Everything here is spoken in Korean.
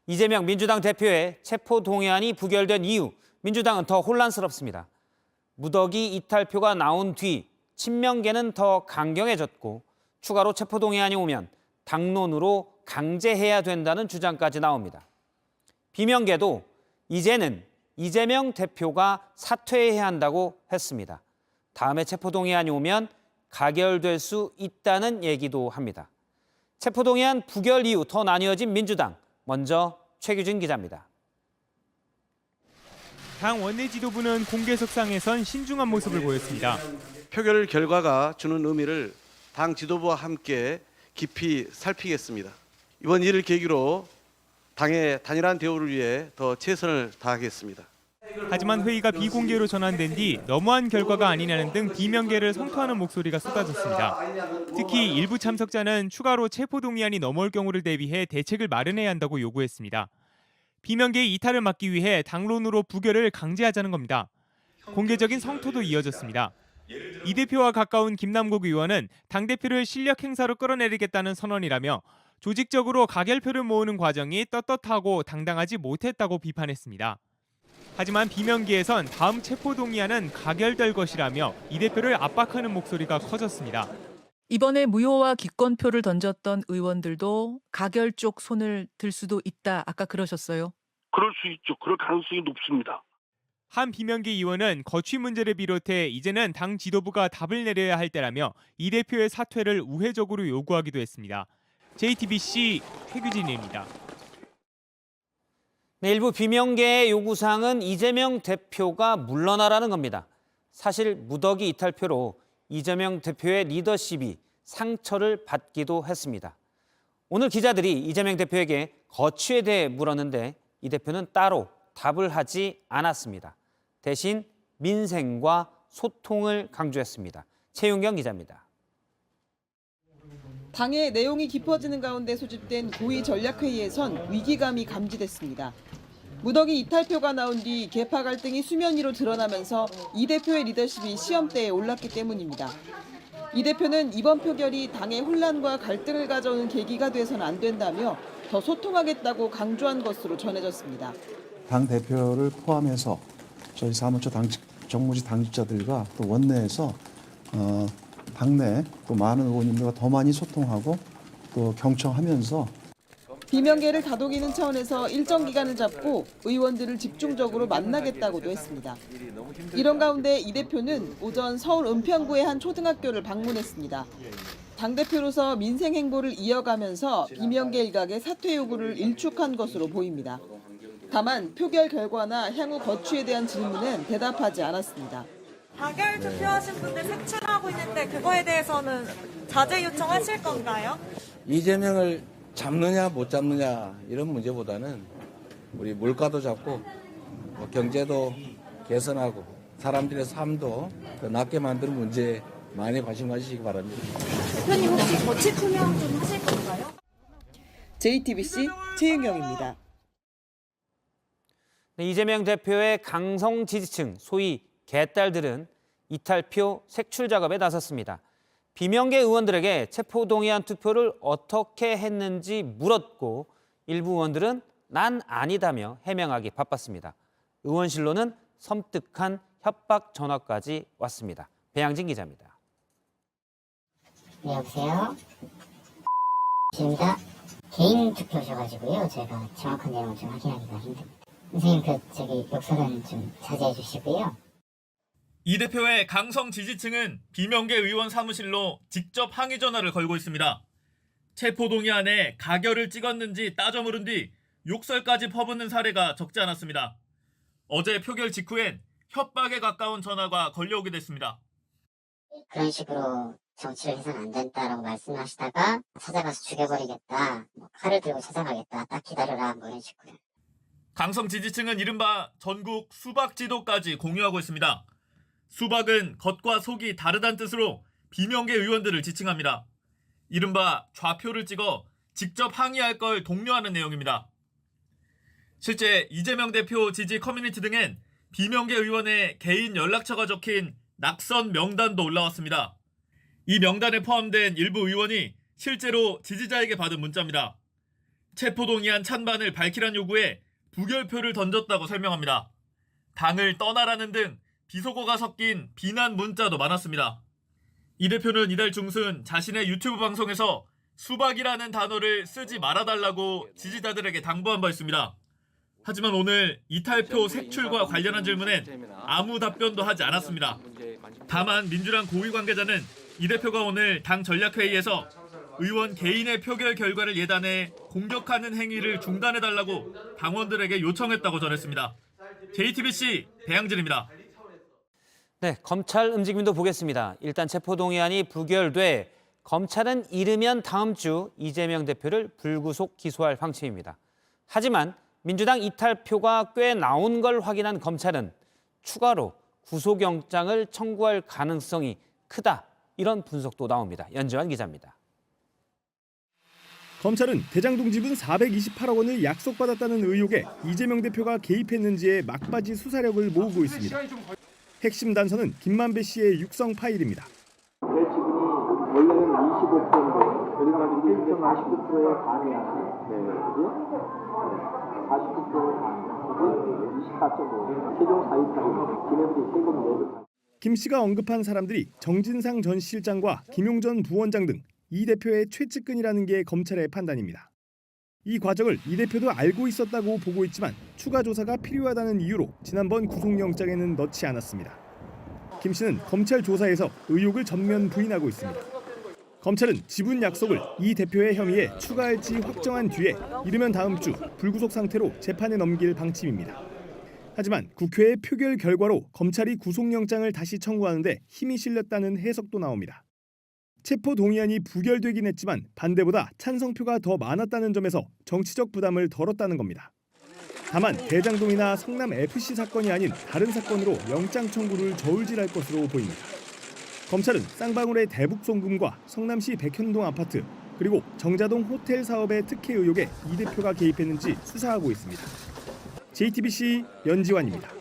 이재명 민주당 대표의 체포동의안이 부결된 이후 민주당은 더 혼란스럽습니다. 무더기 이탈표가 나온 뒤 친명계는 더 강경해졌고 추가로 체포동의안이 오면 당론으로 강제해야 된다는 주장까지 나옵니다. 비명계도 이제는 이재명 대표가 사퇴해야 한다고 했습니다. 다음에 체포동의안이 오면 가결될 수 있다는 얘기도 합니다. 체포동의안 부결 이후 더 나뉘어진 민주당. 먼저 최규진 기자입니다. 당 원내 지도부는 공개석상에선 신중한 모습을 보였습니다. 표결 결과가 주는 의미를 당 지도부와 함께 깊이 살피겠습니다. 이번 일을 계기로 당의 단일한 대우를 위해 더 최선을 다하겠습니다. 하지만 회의가 비공개로 전환된 뒤 너무한 결과가 아니냐는 등 비명계를 성토하는 목소리가 쏟아졌습니다. 특히 일부 참석자는 추가로 체포동의안이 넘어올 경우를 대비해 대책을 마련해야 한다고 요구했습니다. 비명계의 이탈을 막기 위해 당론으로 부결을 강제하자는 겁니다. 공개적인 성토도 이어졌습니다. 이 대표와 가까운 김남국 의원은 당대표를 실력 행사로 끌어내리겠다는 선언이라며 조직적으로 가결표를 모으는 과정이 떳떳하고 당당하지 못했다고 비판했습니다. 하지만 비명계에선 다음 체포동의안은 가결될 것이라며 이 대표를 압박하는 목소리가 커졌습니다. 이번에 무효와 기권표를 던졌던 의원들도 가결 쪽 손을 들 수도 있다. 아까 그러셨어요. 그럴 수 있죠. 그럴 가능성이 높습니다. 한 비명계 의원은 거취 문제를 비롯해 이제는 당 지도부가 답을 내려야 할 때라며 이 대표의 사퇴를 우회적으로 요구하기도 했습니다. JTBC 최규진입니다. 일부 비명계의 요구사항은 이재명 대표가 물러나라는 겁니다. 사실 무더기 이탈표로 이재명 대표의 리더십이 상처를 받기도 했습니다. 오늘 기자들이 이재명 대표에게 거취에 대해 물었는데 이 대표는 따로 답을 하지 않았습니다. 대신 민생과 소통을 강조했습니다. 최윤경 기자입니다. 당의 내용이 깊어지는 가운데 소집된 고위 전략회의에선 위기감이 감지됐습니다. 무더기 이탈표가 나온 뒤 계파 갈등이 수면 위로 드러나면서 이 대표의 리더십이 시험대에 올랐기 때문입니다. 이 대표는 이번 표결이 당의 혼란과 갈등을 가져오는 계기가 돼서는 안 된다며 더 소통하겠다고 강조한 것으로 전해졌습니다. 당 대표를 포함해서 저희 사무처 정무지 당직자들과 또 원내에서 당내 또 많은 의원님들과 더 많이 소통하고 또 경청하면서 비명계를 다독이는 차원에서 일정 기간을 잡고 의원들을 집중적으로 만나겠다고도 했습니다. 이런 가운데 이 대표는 오전 서울 은평구의 한 초등학교를 방문했습니다. 당대표로서 민생 행보를 이어가면서 비명계 일각의 사퇴 요구를 일축한 것으로 보입니다. 다만 표결 결과나 향후 거취에 대한 질문은 대답하지 않았습니다. 가결 투표하신 분들 색출하고 있는데 그거에 대해서는 자제 요청하실 건가요? 이재명을 잡느냐 못 잡느냐 이런 문제보다는 우리 물가도 잡고 경제도 개선하고 사람들의 삶도 더 낫게 만드는 문제에 많이 관심 가지시기 바랍니다. 대표님 혹시 거취 투명 좀 하실 건가요? JTBC 최윤경입니다. 이재명 대표의 강성 지지층, 소위 개딸들은 이탈표 색출 작업에 나섰습니다. 비명계 의원들에게 체포동의안 투표를 어떻게 했는지 물었고 일부 의원들은 난 아니다며 해명하기 바빴습니다. 의원실로는 섬뜩한 협박 전화까지 왔습니다. 배양진 기자입니다. 네, 여보세요? 입니다. 개인 투표셔가지고요. 제가 정확한 내용을 좀 확인하기가 힘듭니다. 선생님, 욕설은 좀 자제해 주시고요. 이 대표의 강성 지지층은 비명계 의원 사무실로 직접 항의 전화를 걸고 있습니다. 체포동의안에 가결을 찍었는지 따져 물은 뒤 욕설까지 퍼붓는 사례가 적지 않았습니다. 어제 표결 직후엔 협박에 가까운 전화가 걸려오게 됐습니다. 그런 식으로 정치를 해서는 안 된다라고 말씀하시다가 찾아가서 죽여버리겠다, 칼을 들고 찾아가겠다, 딱 기다려라, 이런 식으로. 강성 지지층은 이른바 전국 수박 지도까지 공유하고 있습니다. 수박은 겉과 속이 다르다는 뜻으로 비명계 의원들을 지칭합니다. 이른바 좌표를 찍어 직접 항의할 걸 독려하는 내용입니다. 실제 이재명 대표 지지 커뮤니티 등엔 비명계 의원의 개인 연락처가 적힌 낙선 명단도 올라왔습니다. 이 명단에 포함된 일부 의원이 실제로 지지자에게 받은 문자입니다. 체포동의안 찬반을 밝히란 요구에 부결표를 던졌다고 설명합니다. 당을 떠나라는 등 비속어가 섞인 비난 문자도 많았습니다. 이 대표는 이달 중순 자신의 유튜브 방송에서 수박이라는 단어를 쓰지 말아달라고 지지자들에게 당부한 바 있습니다. 하지만 오늘 이탈표 색출과 관련한 질문엔 아무 답변도 하지 않았습니다. 다만 민주당 고위 관계자는 이 대표가 오늘 당 전략회의에서 의원 개인의 표결 결과를 예단해 공격하는 행위를 중단해달라고 당원들에게 요청했다고 전했습니다. JTBC 배양진입니다. 네, 검찰 움직임도 보겠습니다. 일단 체포동의안이 부결돼 검찰은 이르면 다음 주 이재명 대표를 불구속 기소할 방침입니다. 하지만 민주당 이탈표가 꽤 나온 걸 확인한 검찰은 추가로 구속영장을 청구할 가능성이 크다. 이런 분석도 나옵니다. 연지환 기자입니다. 검찰은 대장동 지분 428억 원을 약속받았다는 의혹에 이재명 대표가 개입했는지에 막바지 수사력을 모으고 있습니다. 핵심 단서는 김만배 씨의 육성 파일입니다. 내 지분이 원래는 25%인데 여기가 가지고 1.49%의 반이야. 네, 그죠? 49%의 반. 24.5. 최종 4위까지 김현수 세금 내고. 김 씨가 언급한 사람들이 정진상 전 실장과 김용전 부원장 등 이 대표의 최측근이라는 게 검찰의 판단입니다. 이 과정을 이 대표도 알고 있었다고 보고 있지만 추가 조사가 필요하다는 이유로 지난번 구속영장에는 넣지 않았습니다. 김 씨는 검찰 조사에서 의혹을 전면 부인하고 있습니다. 검찰은 지분 약속을 이 대표의 혐의에 추가할지 확정한 뒤에 이르면 다음 주 불구속 상태로 재판에 넘길 방침입니다. 하지만 국회의 표결 결과로 검찰이 구속영장을 다시 청구하는데 힘이 실렸다는 해석도 나옵니다. 체포동의안이 부결되긴 했지만 반대보다 찬성표가 더 많았다는 점에서 정치적 부담을 덜었다는 겁니다. 다만 대장동이나 성남FC 사건이 아닌 다른 사건으로 영장 청구를 저울질할 것으로 보입니다. 검찰은 쌍방울의 대북 송금과 성남시 백현동 아파트 그리고 정자동 호텔 사업의 특혜 의혹에 이 대표가 개입했는지 수사하고 있습니다. JTBC 연지환입니다.